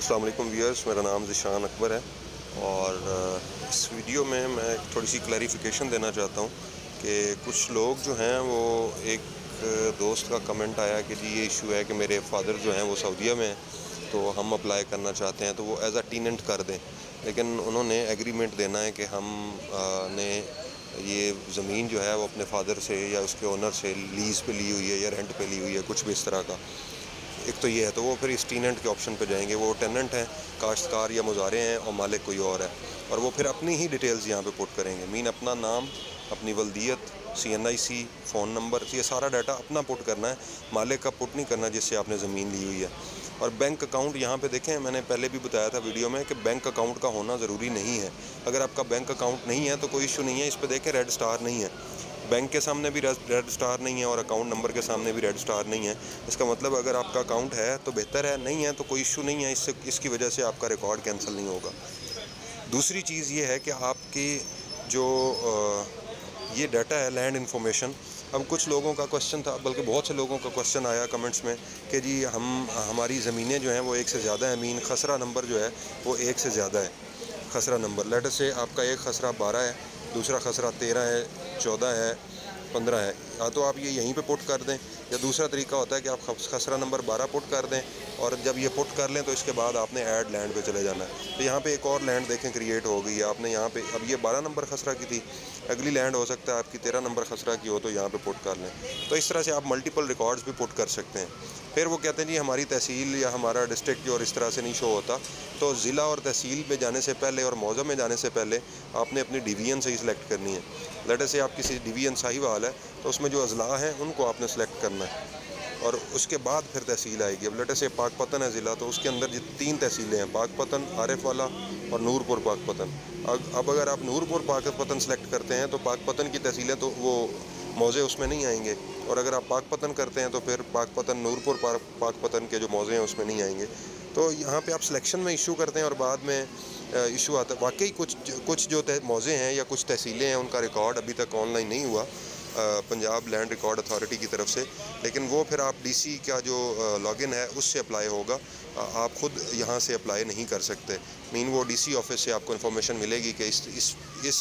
अस्सलाम वालेकुम व्यूअर्स, मेरा नाम ज़िशान अकबर है और इस वीडियो में मैं थोड़ी सी क्लैरिफिकेशन देना चाहता हूँ कि कुछ लोग जो हैं वो एक दोस्त का कमेंट आया कि जी ये इशू है कि मेरे फादर जो हैं वो सऊदीया में हैं, तो हम अप्लाई करना चाहते हैं तो वो एज़ अ टीनेंट कर दें, लेकिन उन्होंने एग्रीमेंट देना है कि हम ने ये ज़मीन जो है वो अपने फादर से या उसके ओनर से लीज़ पे ली हुई है या रेंट पे ली हुई है, कुछ भी इस तरह का। एक तो ये है, तो वो फिर इस टीनेंट के ऑप्शन पे जाएंगे। वो टेनेंट हैं, काश्तकार या मुजारे हैं और मालिक कोई और है, और वो फिर अपनी ही डिटेल्स यहाँ पे पुट करेंगे। मीन अपना नाम, अपनी वल्दियत, CNIC, फ़ोन नंबर, ये सारा डाटा अपना पुट करना है, मालिक का पुट नहीं करना जिससे आपने ज़मीन ली हुई है। और बैंक अकाउंट यहाँ पे देखें, मैंने पहले भी बताया था वीडियो में कि बैंक अकाउंट का होना ज़रूरी नहीं है। अगर आपका बैंक अकाउंट नहीं है तो कोई इशू नहीं है, इस पर देखें रेड स्टार नहीं है, बैंक के सामने भी रेड स्टार नहीं है और अकाउंट नंबर के सामने भी रेड स्टार नहीं है। इसका मतलब अगर आपका अकाउंट है तो बेहतर है, नहीं है तो कोई इशू नहीं है, इसकी वजह से आपका रिकॉर्ड कैंसिल नहीं होगा। दूसरी चीज़ ये है कि आपकी जो ये डाटा है लैंड इंफॉर्मेशन, अब कुछ लोगों का क्वेश्चन था, बल्कि बहुत से लोगों का क्वेश्चन आया कमेंट्स में कि जी हमारी ज़मीनें जो हैं वो एक से ज़्यादा है, मीन खसरा नंबर जो है वो एक से ज़्यादा है। खसरा नंबर लेटर से आपका एक खसरा 12 है, दूसरा खसरा 13 है, 14 है, 15 है। या तो आप ये यहीं पे पुट कर दें, या दूसरा तरीका होता है कि आप खसरा नंबर 12 पुट कर दें, और जब ये पुट कर लें तो इसके बाद आपने ऐड लैंड पे चले जाना है। तो यहाँ पे एक और लैंड देखें क्रिएट हो गई है। आपने यहाँ पे, अब ये 12 नंबर खसरा की थी, अगली लैंड हो सकता है आपकी 13 नंबर खसरा की हो, तो यहाँ पे पुट कर लें। तो इस तरह से आप मल्टीपल रिकॉर्ड्स भी पुट कर सकते हैं। फिर वो कहते हैं जी हमारी तहसील या हमारा डिस्ट्रिक्ट जो और इस तरह से नहीं शो होता, तो ज़िला और तहसील में जाने से पहले और मौज़ा में जाने से पहले आपने अपनी डिवीज़न सही सिलेक्ट करनी है। लेटर से आप किसी डिवीज़न साहिवाल है तो उसमें जो अजला हैं उनको आपने सेलेक्ट करना है, और उसके बाद फिर तहसील आएगी। अब लेटर से पाकपतन है ज़िला, तो उसके अंदर 3 तहसीलें हैं, पाकपतन, आरिफ वाला और नूरपुर पाकपतन। अब अगर आप नूरपुर पाकपतन सेलेक्ट करते हैं तो पाकपतन की तहसीलें तो वो मौज़े उसमें नहीं आएंगे, और अगर आप पाकपतन करते हैं तो फिर पाकपतन नूरपुर पाकपतन के जो मौज़े हैं उसमें नहीं आएंगे। तो यहाँ पे आप सिलेक्शन में इशू करते हैं और बाद में इशू आता है। वाकई कुछ जो मौज़े हैं या कुछ तहसीलें हैं उनका रिकॉर्ड अभी तक ऑनलाइन नहीं हुआ पंजाब लैंड रिकॉर्ड अथॉरिटी की तरफ से, लेकिन वो फिर आप DC का जो लॉगिन है उससे अप्लाई होगा। आप ख़ुद यहाँ से अप्लाई नहीं कर सकते। मीन वो DC ऑफिस से आपको इन्फॉर्मेशन मिलेगी कि इस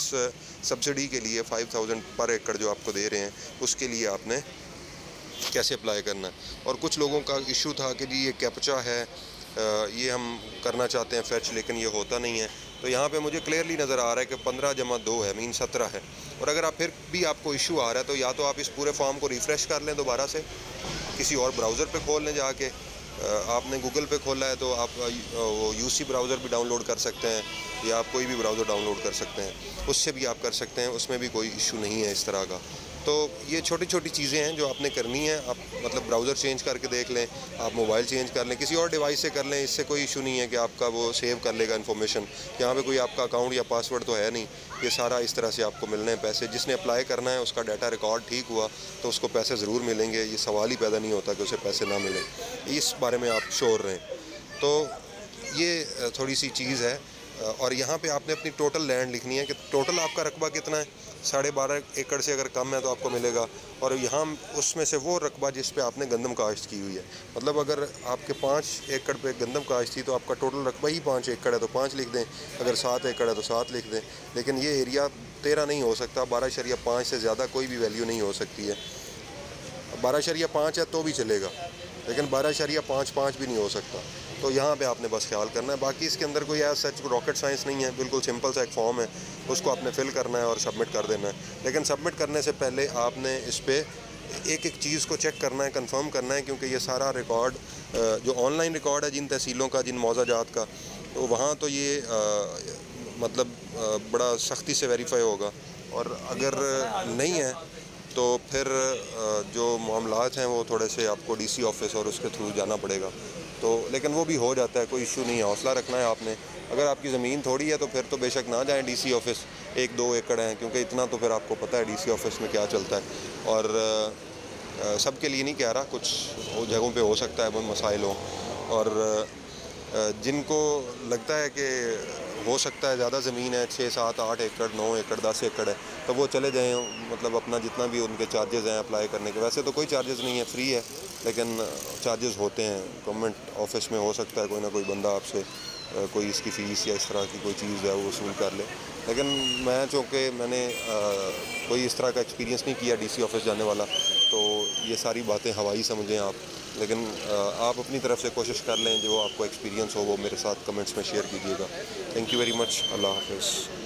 सब्सिडी के लिए 5000 पर एकड़ जो आपको दे रहे हैं उसके लिए आपने कैसे अप्लाई करना है। और कुछ लोगों का इशू था कि जी ये कैप्चा है, ये हम करना चाहते हैं फैच, लेकिन ये होता नहीं है। तो यहाँ पे मुझे क्लियरली नज़र आ रहा है कि 15 जमा 2 है, मीन 17 है। और अगर आप फिर भी आपको इशू आ रहा है तो या तो आप इस पूरे फॉर्म को रिफ़्रेश कर लें दोबारा से, किसी और ब्राउज़र पे खोल लें जाके। आपने गूगल पे खोला है तो आप वो UC ब्राउज़र भी डाउनलोड कर सकते हैं, या आप कोई भी ब्राउज़र डाउनलोड कर सकते हैं, उससे भी आप कर सकते हैं, उसमें भी कोई इशू नहीं है इस तरह का। तो ये छोटी छोटी चीज़ें हैं जो आपने करनी है। आप मतलब ब्राउज़र चेंज करके देख लें, आप मोबाइल चेंज कर लें, किसी और डिवाइस से कर लें, इससे कोई इशू नहीं है कि आपका वो सेव कर लेगा इन्फॉर्मेशन। यहाँ पे कोई आपका अकाउंट या पासवर्ड तो है नहीं, ये सारा इस तरह से आपको मिलने हैं पैसे। जिसने अप्लाई करना है उसका डाटा रिकॉर्ड ठीक हुआ तो उसको पैसे ज़रूर मिलेंगे, ये सवाल ही पैदा नहीं होता कि उसे पैसे ना मिलें। इस बारे में आप श्योर रहें। तो ये थोड़ी सी चीज़ है। और यहाँ पे आपने अपनी टोटल लैंड लिखनी है कि टोटल आपका रकबा कितना है। 12.5 एकड़ से अगर कम है तो आपको मिलेगा, और यहाँ उसमें से वो रकबा जिस पे आपने गंदम काश्त की हुई है। मतलब अगर आपके 5 एकड़ पे गंदम काश्त थी तो आपका टोटल रकबा ही 5 एकड़ है तो 5 लिख दें, अगर 7 एकड़ है तो 7 लिख दें। लेकिन ये एरिया 13 नहीं हो सकता, 12.5 से ज़्यादा कोई भी वैल्यू नहीं हो सकती है। 12.5 है तो भी चलेगा, लेकिन 12.55 भी नहीं हो सकता। तो यहाँ पे आपने बस ख्याल करना है। बाकी इसके अंदर कोई ऐसा सच रॉकेट साइंस नहीं है, बिल्कुल सिंपल सा एक फॉर्म है, उसको आपने फिल करना है और सबमिट कर देना है। लेकिन सबमिट करने से पहले आपने इस पर एक एक चीज़ को चेक करना है, कंफर्म करना है, क्योंकि ये सारा रिकॉर्ड जो ऑनलाइन रिकॉर्ड है जिन तहसीलों का, जिन मौज़ाजात का, तो वहाँ तो ये मतलब बड़ा सख्ती से वेरीफाई होगा। और अगर नहीं है तो फिर जो मामलात हैं वो थोड़े से आपको DC ऑफिस और उसके थ्रू जाना पड़ेगा। तो लेकिन वो भी हो जाता है, कोई इशू नहीं है, हौसला रखना है आपने। अगर आपकी ज़मीन थोड़ी है तो फिर तो बेशक ना जाएं DC ऑफिस, 1-2 एकड़ हैं, क्योंकि इतना तो फिर आपको पता है DC ऑफिस में क्या चलता है। और सब के लिए नहीं कह रहा, कुछ जगहों पे हो सकता है वो मसाइल हों, और जिनको लगता है कि हो सकता है ज़्यादा ज़मीन है, 6, 7, 8 एकड़, 9 एकड़, 10 एकड़ है, तो वो चले जाएँ, मतलब अपना जितना भी उनके चार्जेज़ हैं अप्लाई करने के। वैसे तो कोई चार्जेज़ नहीं है, फ्री है, लेकिन चार्जेज़ होते हैं। गवर्नमेंट ऑफिस में हो सकता है कोई ना कोई बंदा आपसे कोई इसकी फ़ीस या इस तरह की कोई चीज़ है वो वसूल कर ले। लेकिन मैं चूँकि मैंने कोई इस तरह का एक्सपीरियंस नहीं किया डीसी ऑफिस जाने वाला, तो ये सारी बातें हवाई समझें आप। लेकिन आप अपनी तरफ से कोशिश कर लें, जो आपको एक्सपीरियंस हो वो मेरे साथ कमेंट्स में शेयर कीजिएगा। Thank you very much. Allah हाफ़िज़।